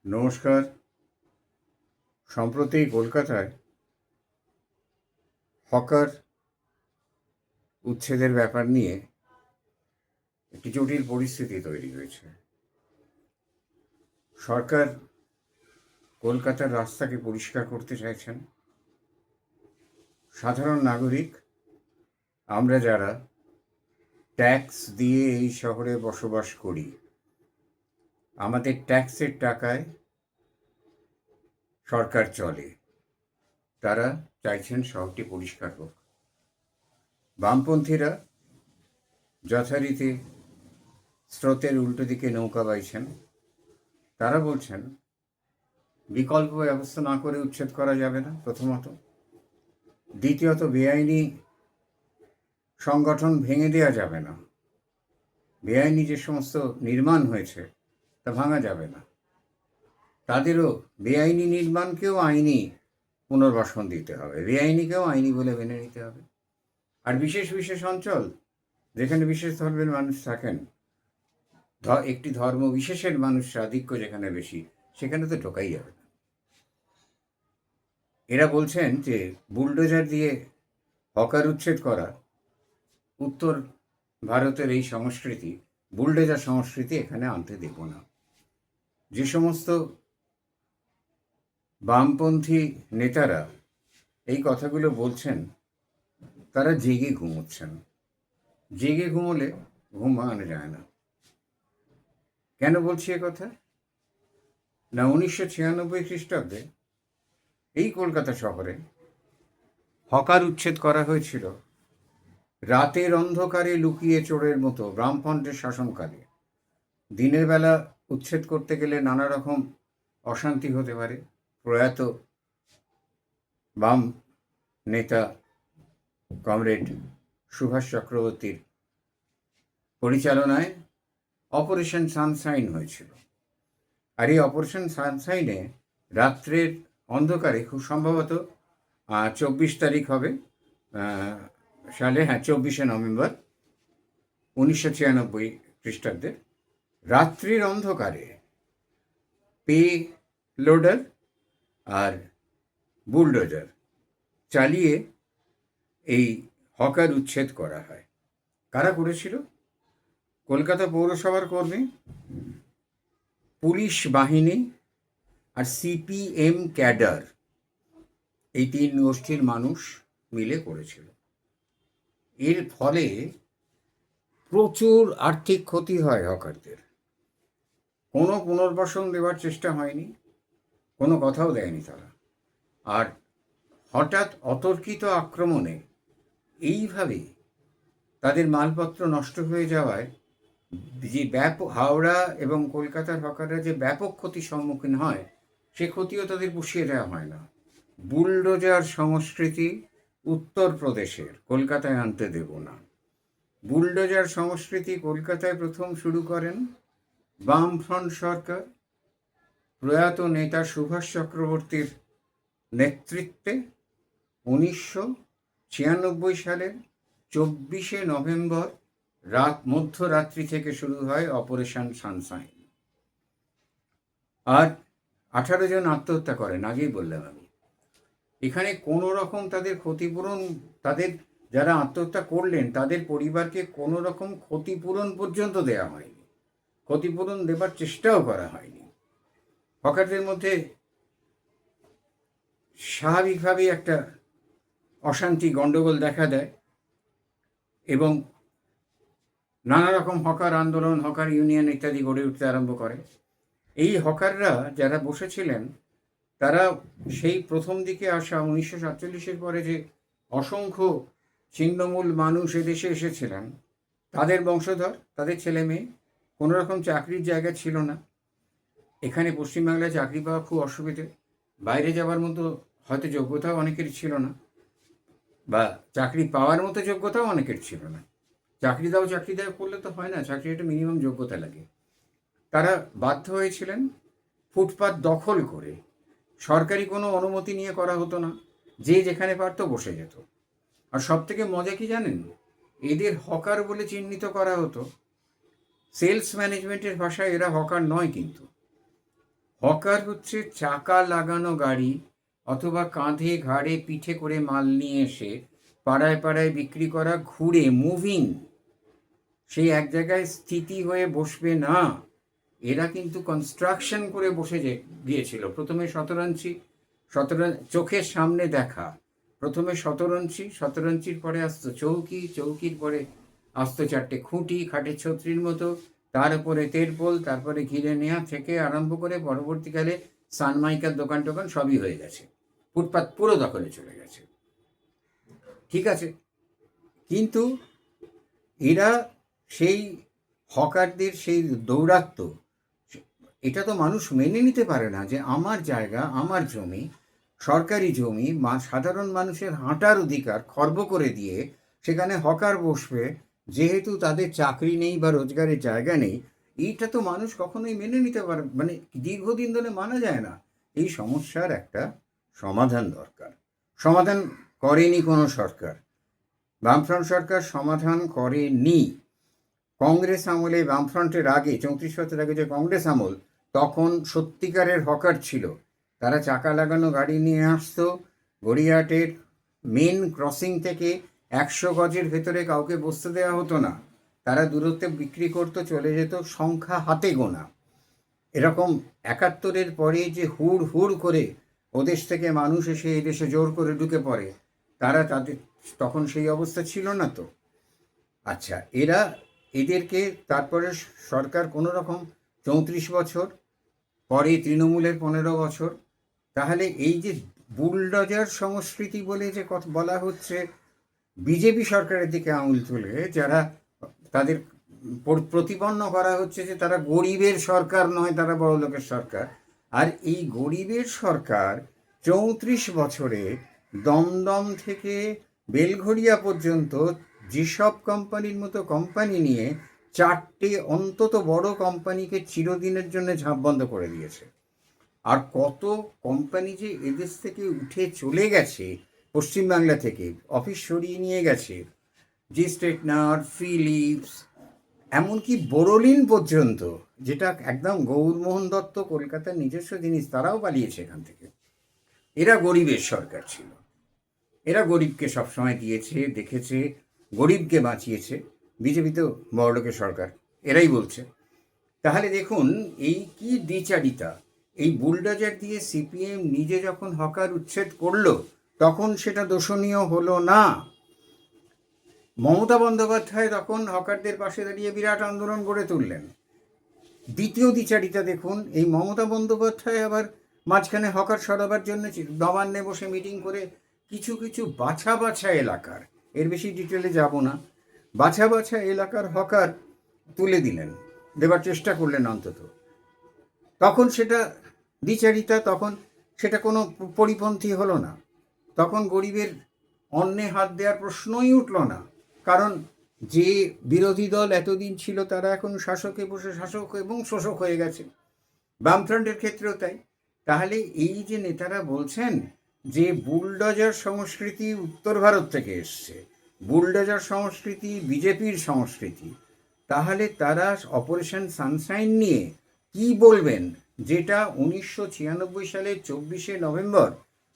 নমস্কার। সম্প্রতি কলকাতায় হকার উচ্ছেদের ব্যাপার নিয়ে একটি জটিল পরিস্থিতি তৈরি হয়েছে। সরকার কলকাতার রাস্তাকে পরিষ্কার করতে চাইছেন। সাধারণ নাগরিক আমরা যারা ট্যাক্স দিয়ে এই শহরে বসবাস করি, আমাদের ট্যাক্সের টাকায় সরকার চলে, তারা চাইছেন শহরটি পরিষ্কার হোক। বামপন্থীরা যথারীতি স্রোতের উল্টো দিকে নৌকা বাইছেন। তারা বলছেন বিকল্প ব্যবস্থা না করে উচ্ছেদ করা যাবে না, প্রথমত। দ্বিতীয়ত, বেআইনি সংগঠন ভেঙে দেওয়া যাবে না। বেআইনি যে সমস্ত নির্মাণ হয়েছে তা ভাঙা যাবে না। তাদেরও বেআইনি নির্মাণকেও আইনি পুনর্বাসন দিতে হবে, বেআইনিকেও আইনি বলে মেনে নিতে হবে। আর বিশেষ বিশেষ অঞ্চল, যেখানে বিশেষ ধর্মের মানুষ থাকেন, একটি ধর্ম বিশেষের মানুষের আধিক্য যেখানে বেশি, সেখানে তো ঢোকাই যাবে না। এরা বলছেন যে বুলডোজার দিয়ে হকার উচ্ছেদ করা, উত্তর ভারতের এই সংস্কৃতি, বুলডোজার সংস্কৃতি এখানে আনতে দেব না। যে সমস্ত বামপন্থী নেতারা এই কথাগুলো বলছেন, তারা জেগে ঘুমোচ্ছেন। জেগে ঘুমোলে ঘুম ভাঙানো যায় না। কেন বলছি এ কথা? না, 1996 খ্রিস্টাব্দে এই কলকাতা শহরে হকার উচ্ছেদ করা হয়েছিল রাতের অন্ধকারে লুকিয়ে চোরের মতো, বামফ্রন্টের শাসনকালে। দিনের বেলা উচ্ছেদ করতে গেলে নানা রকম অশান্তি হতে পারে। প্রয়াত বাম নেতা কমরেড সুভাষ চক্রবর্তীর পরিচালনায় অপারেশন সানশাইন হয়েছিল। আর এই অপারেশন সানশাইনে রাত্রের অন্ধকারে, খুব সম্ভবত 24 তারিখ হবে সালে, 24শে নভেম্বর 1996 খ্রিস্টাব্দে, রাত্রির অন্ধকারে পে লোডার আর বুলডোজার চালিয়ে এই হকার উচ্ছেদ করা হয়। কারা করেছিল? কলকাতা পৌরসভার কর্মী, পুলিশ বাহিনী আর সিপিএম ক্যাডার, এই 3 গোষ্ঠীর মানুষ মিলে করেছিল। এর ফলে প্রচুর আর্থিক ক্ষতি হয় হকারদের। কোনো পুনর্বাসন দেওয়ার চেষ্টা হয়নি, কোনো কথাও দেয়নি তারা। আর হঠাৎ অতর্কিত আক্রমণে এইভাবে তাদের মালপত্র নষ্ট হয়ে যাওয়ায় যে ব্যাপক, হাওড়া এবং কলকাতার হকাররা যে ব্যাপক ক্ষতির সম্মুখীন হয়, সে ক্ষতিও তাদের পুষিয়ে দেওয়া হয় না। বুলডোজার সংস্কৃতি উত্তরপ্রদেশের, কলকাতায় আনতে দেব না। বুলডোজার সংস্কৃতি কলকাতায় প্রথম শুরু করেন বামফ্রন্ট সরকার, প্রয়াত নেতা সুভাষ চক্রবর্তীর নেতৃত্বে। 1996 সালের 24শে নভেম্বর মধ্যরাত্রি থেকে শুরু হয় অপারেশন সানশাইন। আর 18 জন আত্মহত্যা করেন, আগেই বললাম আমি। এখানে কোনো রকম তাদের ক্ষতিপূরণ, তাদের যারা আত্মহত্যা করলেন তাদের পরিবারকে কোনো রকম ক্ষতিপূরণ পর্যন্ত দেওয়া হয়নি, ক্ষতিপূরণ দেবার চেষ্টাও করা হয়নি। হকারদের মধ্যে স্বাভাবিকভাবেই একটা অশান্তি, গণ্ডগোল দেখা দেয় এবং নানা রকম হকার আন্দোলন, হকার ইউনিয়ন ইত্যাদি গড়ে উঠতে আরম্ভ করে। এই হকাররা যারা বসেছিলেন, তারা সেই প্রথম দিকে আসা 1947-এর পরে যে অসংখ্য ছিন্নমূল মানুষ এদেশে এসেছিলেন, তাদের বংশধর, তাদের ছেলে মেয়ে। কোনো রকম চাকরির জায়গা ছিল না এখানে। পশ্চিমবাংলায় চাকরি পাওয়া খুব অসুবিধে। বাইরে যাওয়ার মতো হয়তো যোগ্যতাও অনেকের ছিল না, বা চাকরি পাওয়ার মতো যোগ্যতাও অনেকের ছিল না। চাকরি দাও করলে তো হয় না, চাকরি একটা মিনিমাম যোগ্যতা লাগে। তারা বাধ্য হয়েছিলেন ফুটপাত দখল করে, সরকারি কোনো অনুমতি নিয়ে করা হতো না, যে যেখানে পারতো বসে যেত। আর সব থেকে মজা কি জানেন? এদের হকার বলে চিহ্নিত করা হতো। সেলস ম্যানেজমেন্টের ভাষায় এরা হকার নয়, কিন্তু হকার হচ্ছে চাকা লাগানো গাড়ি অথবা কাঁধে ঘাড়ে পিঠে করে মাল নিয়ে এসে পাড়ায় পাড়ায় বিক্রি করা, ঘুরে মুভিং, সেই এক জায়গায় স্থিতি হয়ে বসবে না। এরা কিন্তু কনস্ট্রাকশন করে বসে গিয়েছিল। প্রথমে চোখের সামনে দেখা, প্রথমে 17 ইঞ্চির পরে আসতো চৌকি, চৌকির পরে আসতো 4টে খুঁটি খাটের ছত্রির মতো, তার উপরে তেরপোল, তারপরে ঘিরে নেওয়া থেকে আরম্ভ করে পরবর্তীকালে সানমাইকার দোকান টোকান সবই হয়ে গেছে, ফুটপাত পুরো দখলে চলে গেছে। ঠিক আছে, কিন্তু এরা সেই হকারদের সেই দৌরাত্ম, এটা তো মানুষ মেনে নিতে পারে না যে আমার জায়গা, আমার জমি, সরকারি জমি, সাধারণ মানুষের হাঁটার অধিকার খর্ব করে দিয়ে সেখানে হকার বসবে, যেহেতু তাদের চাকরি নেই বা রোজগারের জায়গা নেই। এইটা তো মানুষ কখনোই মেনে নিতে পারে, মানে দীর্ঘদিন ধরে মানা যায় না। এই সমস্যার একটা সমাধান দরকার। সমাধান করেনি কোনো সরকার, বামফ্রন্ট সরকার সমাধান করেনি। কংগ্রেস আমলে, বামফ্রন্টের আগে 34 বছর আগে যে কংগ্রেস আমল, তখন সত্যিকারের হকার ছিল। তারা চাকা লাগানো গাড়ি নিয়ে আসতো, গড়িয়াহাটের মেন ক্রসিং থেকে 100 গজের ভেতরে কাউকে বসতে দেওয়া হতো না। তারা দূরত্বে বিক্রি করতো, চলে যেত, সংখ্যা হাতে গোনা। এরকম 71-এর পরে যে হুড় হুড় করে ওদেশ থেকে মানুষ এসে এই দেশে জোর করে ঢুকে পড়ে, তাদের তখন সেই অবস্থা ছিল না তো। আচ্ছা, এদেরকে তারপরে সরকার কোনো রকম 34 বছর পরে তৃণমূলের 15 বছর, তাহলে এই যে বুলডোজার সংস্কৃতি বলে যে কথা বলা হচ্ছে, বিজেপি সরকারের দিকে আঙুল তুলে যারা তাদের প্রতিপন্ন করা হচ্ছে যে তারা গরিবের সরকার নয়, তারা বড়লোকের সরকার। আর এই গরিবের সরকার 34 বছরে দমদম থেকে বেলঘড়িয়া পর্যন্ত যেসব কোম্পানির মতো কোম্পানি নিয়ে 4টে অন্তত বড় কোম্পানিকে চিরদিনের জন্য ঝাঁপ বন্ধ করে দিয়েছে। আর কত কোম্পানি যে এদেশ থেকে উঠে চলে গেছে, পশ্চিমবাংলা থেকে অফিস সরিয়ে নিয়ে গেছে, জি স্ট্রেটনার, ফিলিপস, এমনকি বোরোলিন পর্যন্ত, যেটা একদম গৌরমোহন দত্ত কলকাতার নিজস্ব জিনিস, তারাও পালিয়েছে এখান থেকে। এরা গরিবের সরকার ছিল, এরা গরিবকে সবসময় দিয়েছে, দেখেছে, গরিবকে বাঁচিয়েছে। বিজেপি তো বড়লোকের সরকার, এরাই বলছে। তাহলে দেখুন এই কি দ্বিচারিতা। এই বুলডোজার দিয়ে সিপিএম নিজে যখন হকার উচ্ছেদ করলো, তখন সেটা দোষণীয় হলো না। মমতা বন্দ্যোপাধ্যায় তখন হকারদের পাশে দাঁড়িয়ে বিরাট আন্দোলন গড়ে তুললেন। দ্বিতীয় দ্বিচারিতা দেখুন, এই মমতা বন্দ্যোপাধ্যায় আবার মাঝখানে হকার সরাবার জন্য নবান্নে বসে মিটিং করে কিছু কিছু বাছা বাছা এলাকার, এর বেশি ডিটেলে যাব না, বাছা বাছা এলাকার হকার তুলে দিলেন, দেবার চেষ্টা করলেন অন্তত। তখন সেটা দ্বিচারিতা, তখন সেটা কোনো পরিপন্থী হলো না। তখন গরিবের অন্নে হাত দেওয়ার প্রশ্নই উঠল না, কারণ যে বিরোধী দল এতদিন ছিল তারা এখন শাসকে বসে শাসক এবং শোষক হয়ে গেছে। বামফ্রন্টের ক্ষেত্রেও তাই। তাহলে এই যে নেতারা বলছেন যে বুলডোজার সংস্কৃতি উত্তর ভারত থেকে এসছে, বুলডোজার সংস্কৃতি বিজেপির সংস্কৃতি, তাহলে তারা অপারেশন সানশাইন নিয়ে কি বলবেন, যেটা 1996 সালের 24শে নভেম্বর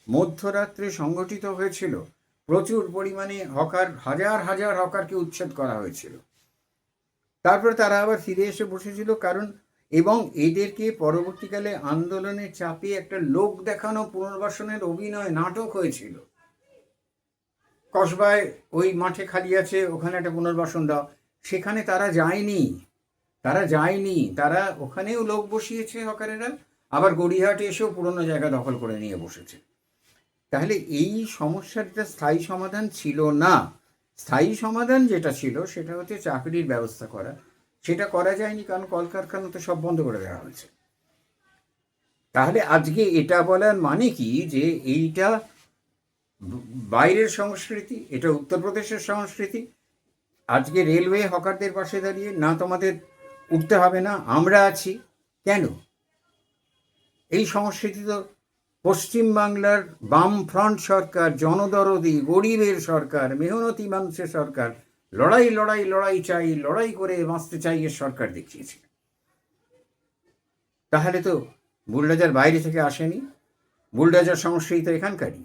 মধ্যরাত্রে সংগঠিত হয়েছিল। প্রচুর পরিমাণে হকার, হাজার হাজার হকারকে উচ্ছেদ করা হয়েছিল। তারপরে তারা আবার ফিরে এসে বসেছিল, কারণ এবং এদেরকে পরবর্তীকালে আন্দোলনের চাপে একটা লোক দেখানো পুনর্বাসনের অভিনয় নাটক হয়েছিল। কসবায় ওই মাঠে খালি আছে, ওখানে একটা পুনর্বাসন দাও, সেখানে তারা যায়নি, তারা ওখানেও লোক বসিয়েছে হকারেরা, আবার গড়িয়াহাটে এসেও পুরনো জায়গা দখল করে নিয়ে বসেছে। তাহলে এই সমস্যাটা স্থায়ী সমাধান ছিল না। স্থায়ী সমাধান যেটা ছিল সেটা হচ্ছে চাকরির ব্যবস্থা করা। সেটা করা যায়নি, কারণ কলকারখানা তো সব বন্ধ করে দেওয়া হয়েছে। তাহলে আজকে এটা বলার মানে কি যে এইটা বাইরের সংস্কৃতি, এটা উত্তরপ্রদেশের সংস্কৃতি। আজকে রেলওয়ে হকারদের পাশে দাঁড়িয়ে, না তোমাদের উঠতে হবে না, আমরা আছি। কেন? এই সংস্কৃতি তো পশ্চিমবাংলার বামফ্রন্ট সরকার, জনদরদি, গরিবের সরকার, মেহনতি মানুষের সরকার, লড়াই লড়াই লড়াই চাই, লড়াই করে বাঁচতে চাই এর সরকার দেখিয়েছে। তাহলে তো বুলডোজার বাইরে থেকে আসেনি, বুলডোজার সমস্যাই তো এখানকারই।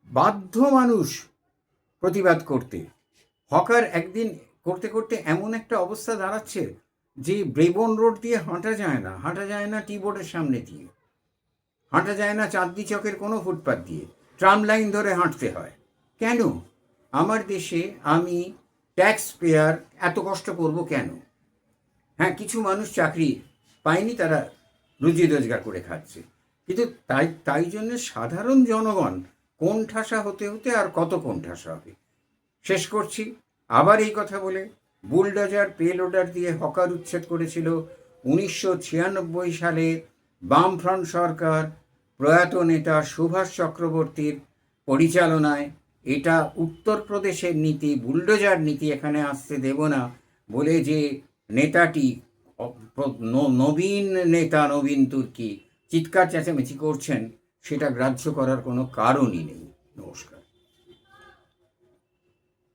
বাধ্য মানুষ প্রতিবাদ করতে। হকার একদিন করতে করতে এমন একটা অবস্থা দাঁড়াচ্ছে যে ব্রেবন রোড দিয়ে হাঁটা যায় না টি বোর্ডের সামনে দিয়ে, হাঁটা যায় না চাঁদনি চকের কোনো ফুটপাত দিয়ে, ট্রাম লাইন ধরে হাঁটতে হয়। কেন? আমার দেশে আমি ট্যাক্স পেয়ার এত কষ্ট করব কেন? হ্যাঁ, কিছু মানুষ চাকরি পায়নি, তারা রুজি রোজগার করে খাচ্ছে, কিন্তু তাই জন্য সাধারণ জনগণ কোণঠাসা হতে হতে আর কত কোণঠাসা হবে। শেষ করছি আবার এই কথা বলে, বুলডোজার পেলোডার দিয়ে হকার উচ্ছেদ করেছিল 1996 সালে বামফ্রন্ট সরকার, প্রয়াত নেতা সুভাষ চক্রবর্তীর পরিচালনায়। এটা উত্তরপ্রদেশের নীতি, বুলডোজার নীতি এখানে আসতে দেব না বলে যে নেতাটি, নবীন নেতা নবীন তুর্কি চিৎকার চেঁচামেচি করছেন, সেটা গ্রাহ্য করার কোনো কারণই নেই। নমস্কার।